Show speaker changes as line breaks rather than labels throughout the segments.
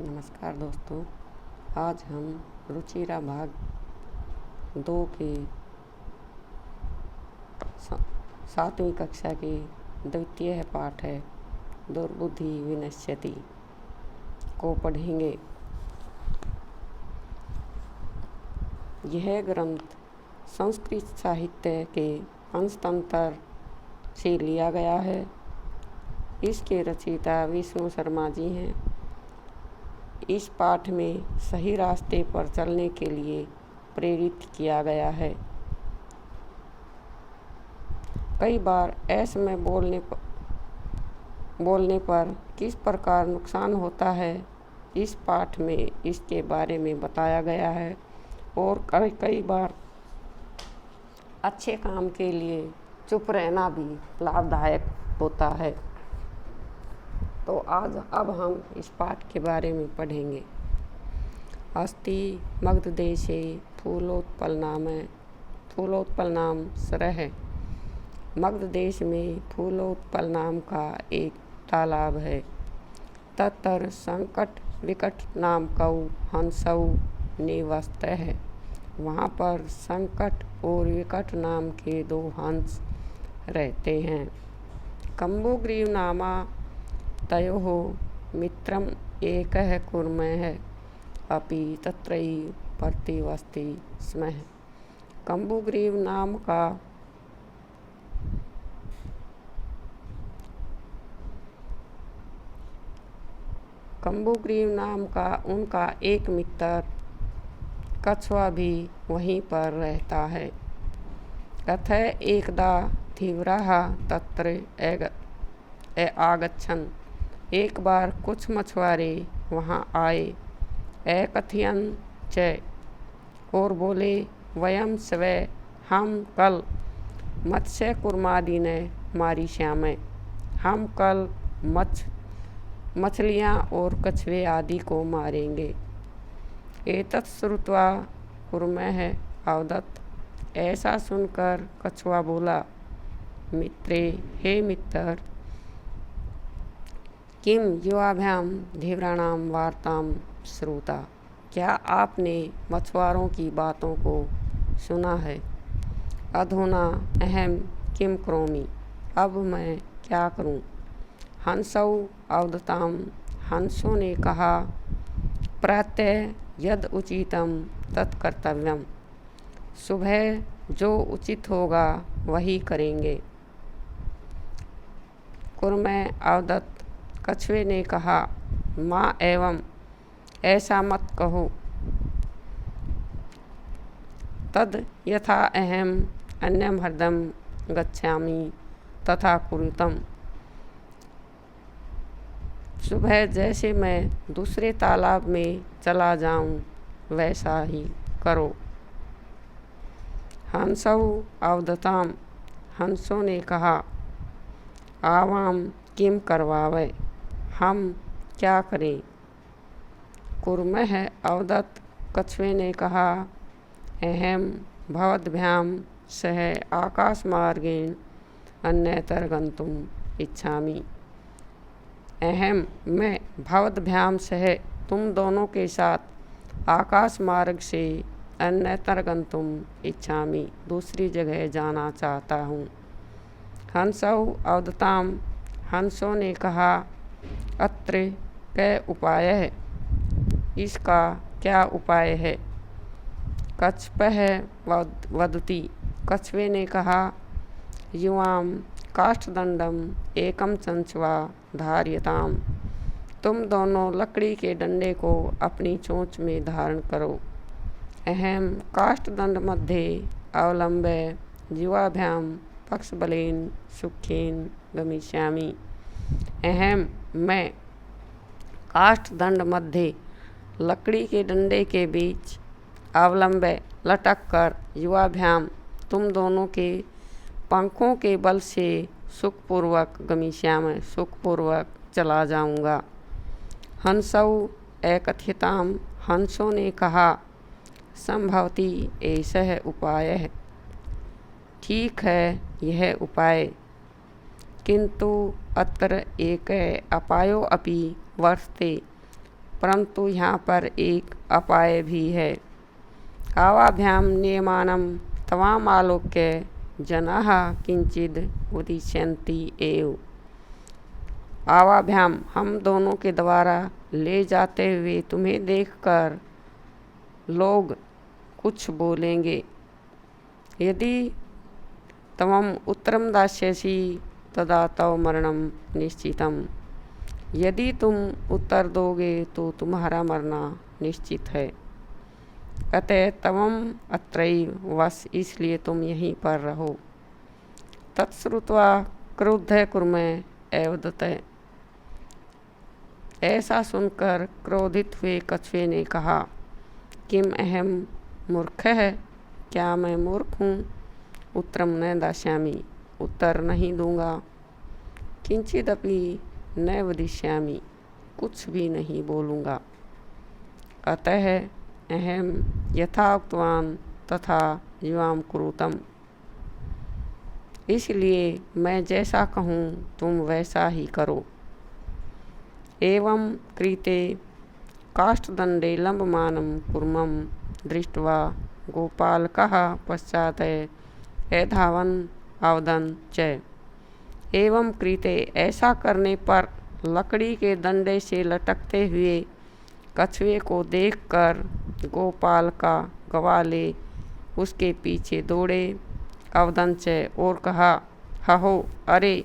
नमस्कार दोस्तों। आज हम रुचिरा भाग 2 के 7वीं कक्षा के द्वितीय पाठ है दुर्बुद्धि विनश्यति को पढ़ेंगे। यह ग्रंथ संस्कृत साहित्य के पंचतंत्र से लिया गया है। इसके रचयिता विष्णु शर्मा जी हैं। इस पाठ में सही रास्ते पर चलने के लिए प्रेरित किया गया है। कई बार ऐसे में बोलने पर किस प्रकार नुकसान होता है, इस पाठ में इसके बारे में बताया गया है। और कई बार अच्छे काम के लिए चुप रहना भी लाभदायक होता है। तो अब हम इस पाठ के बारे में पढ़ेंगे। अस्ति मगधदेशे फूलोत्पल नाम सरह। मगध देश में फूलोत्पल नाम का एक तालाब है। तत्र संकट विकट नाम कौ हंसौ निवसते है। वहाँ पर संकट और विकट नाम के 2 हंस रहते हैं। कम्बुग्रीव नामा तयोः मित्रम एकः कुर्मः अपि तत्रैव प्रतिवसति स्म। कम्बुग्रीव नाम का उनका एक मित्र कछुआ भी वहीं पर रहता है। कथय एकदा धीवराः तत्र आगच्छन्। एक बार कुछ मछुआरे वहाँ आए। कथयन् च और बोले, वयं स्वे हम कल मत्स्य कुर्मादीने मारिष्यामः। हम कल मछलियाँ और कछुए आदि को मारेंगे। एतत् श्रुत्वा कुर्मः अवदत्। ऐसा सुनकर कछुआ बोला, मित्रे, हे मित्र, किम युवाभ्याम धीवराणाम वार्ताम श्रुता। क्या आपने मछुआरों की बातों को सुना है। अधुना अहम किम करोमि। अब मैं क्या करूं। हंसौ अवदताम। हंसों ने कहा, प्रातः यद उचितम तत्कर्तव्यम। सुबह जो उचित होगा वही करेंगे। कुर्मः अवदत्। कछुए ने कहा, माँ एवं ऐसा मत कहो। तद यथा अहम अन्यम हृदम गच्छामि तथा कुरुतम। सुबह जैसे मैं दूसरे तालाब में चला जाऊं वैसा ही करो। हंसौ अवदताम। हंसों ने कहा, आवाम किम करवावे। हम क्या करें। कुर्मः अवदत्। कछुए ने कहा, अहम भवद्भ्याम सह आकाशमार्गेण अन्यत्र गन्तुम इच्छामि। अहम मैं भवद्भ्याम सह तुम दोनों के साथ आकाश मार्ग से अन्यत्र गन्तुम इच्छामि दूसरी जगह जाना चाहता हूँ। हंसौ अवदताम। हंसों ने कहा, अत्र कै उपाय है। इसका क्या उपाय है। कच्छपः वदति। कछुए ने कहा, युवाम काष्ठदंडम एकम चंचवा धार्यताम। तुम दोनों लकड़ी के डंडे को अपनी चोंच में धारण करो। अहम काष्ठदंड मध्ये अवलंब्य जीवाभ्याम पक्षबलेन सुखेन गमिष्यामि। अहम मैं काष्ठदंड मध्य लकड़ी के डंडे के बीच अवलंब्य लटक कर युवाभ्याम तुम दोनों के पंखों के बल से सुखपूर्वक गमिष्यामि सुखपूर्वक चला जाऊंगा। हंसौ एकथ्यताम। हंसों ने कहा, संभवती ऐसा उपाय है। ठीक है यह उपाय। किंतु अत्र एक अपायो अपि वर्तते। परंतु यहाँ पर एक अपाय भी है। आवाभ्याम नियमानं तवामालोक्य जनाः किंचिद उदिष्यन्ति एव। आवाभ्याम हम दोनों के द्वारा ले जाते हुए तुम्हें देखकर लोग कुछ बोलेंगे। यदि तवम उत्तरम दास्यसि तदा तव मरणम निश्चितम। यदि तुम उत्तर दोगे तो तुम्हारा मरना निश्चित है। अतः तवम अत्रैव वस, इसलिए तुम यहीं पर रहो। तत्श्रुत्वा क्रुद्धः कुर्मः एवदत्। ऐसा सुनकर क्रोधित हुए कछुए ने कहा, किम अहम मूर्खः, क्या मैं मूर्ख हूँ? उत्तरम न दास्यामि, उत्तर नहीं दूंगा। किंचिदपि न वदिष्यामि, कुछ भी नहीं बोलूँगा। अतः अहम यथा उक्तवान तथा युवाम कुरुतम। इसलिए मैं जैसा कहूँ तुम वैसा ही करो। एवं कृते काष्ठदंडे लंबमानं कूर्मं दृष्ट्वा गोपालकः पश्चात् अधावन् अवदन् च। एवं कृते, ऐसा करने पर लकड़ी के डंडे से लटकते हुए कछुए को देखकर गोपाल का ग्वाले उसके पीछे दौड़े। अवदन् च, और कहा, हहो, अरे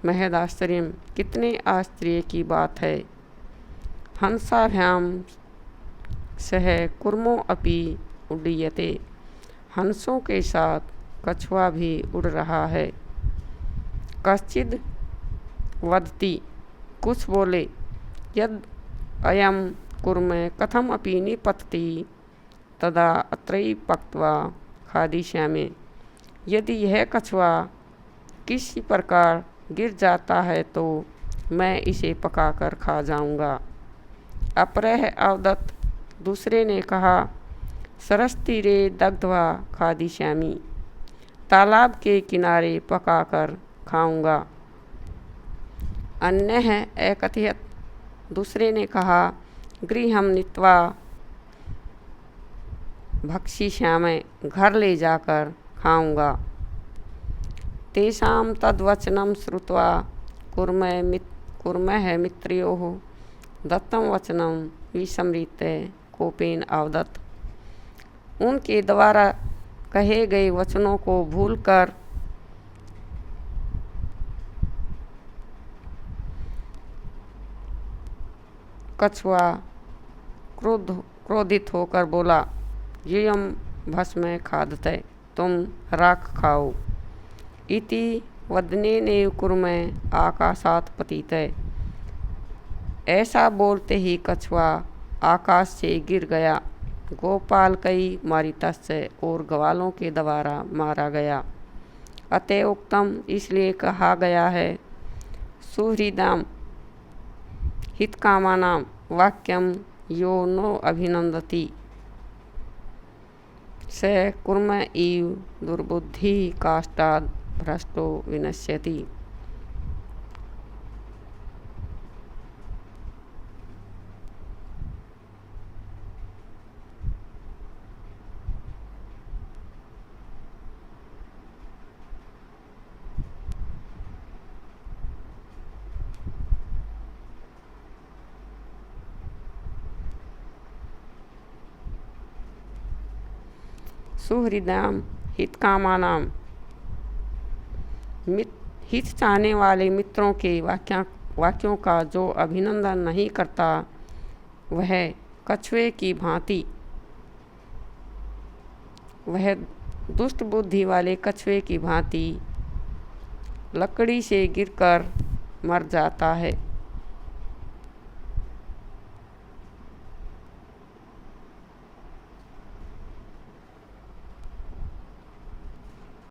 महद आश्चर्यम, कितने आश्चर्य की बात है। हंसाभ्याम सह कुर्मो अपि उड्डीयते। हंसों के साथ कछुआ भी उड़ रहा है। कश्चिद वदति, कुछ बोले, यद अयम कुर्म कथम अपि निपतति तदा अत्रैव पक्त्वा खादिष्यामि। यदि यह कछुआ किसी प्रकार गिर जाता है तो मैं इसे पकाकर खा जाऊंगा। अपरः अवदत्, दूसरे ने कहा, सरस्तीरे दग्ध्वा खादिष्यामि, तालाब के किनारे पकाकर खाऊंगा। अन्यः अकथयत्, दूसरे ने कहा, गृहं नीत्वा भक्षिष्यामि, घर ले जाकर खाऊंगा। तेषां तद्वचनं श्रुत्वा कुर्मः मित्रयोः दत्तं वचनं विस्मृत्य कोपेन अवदत्। उनके द्वारा कहे गए वचनों को भूलकर कछुआ क्रोधित होकर बोला, यूयं भस्म खादते, तुम राख खाओ। इति वदनेनेव कुर्मः आकाशात् पतितः। ऐसा बोलते ही कछुआ आकाश से गिर गया। गोपाल कई मारितस्य, और ग्वालों के द्वारा मारा गया। अतः उक्तम, इसलिए कहा गया है, सुहृदाम हितकामानां वाक्यम यो नो अभिनंदति स कुर्म इव दुर्बुद्धि काष्ठाद् भ्रष्टो विनश्यति। सुहृदाम हितकामानां, हित चाहने वाले मित्रों के वाक्यों का जो अभिनंदन नहीं करता, वह कछुए की भांति, वह दुष्ट बुद्धि वाले कछुए की भांति लकड़ी से गिरकर मर जाता है।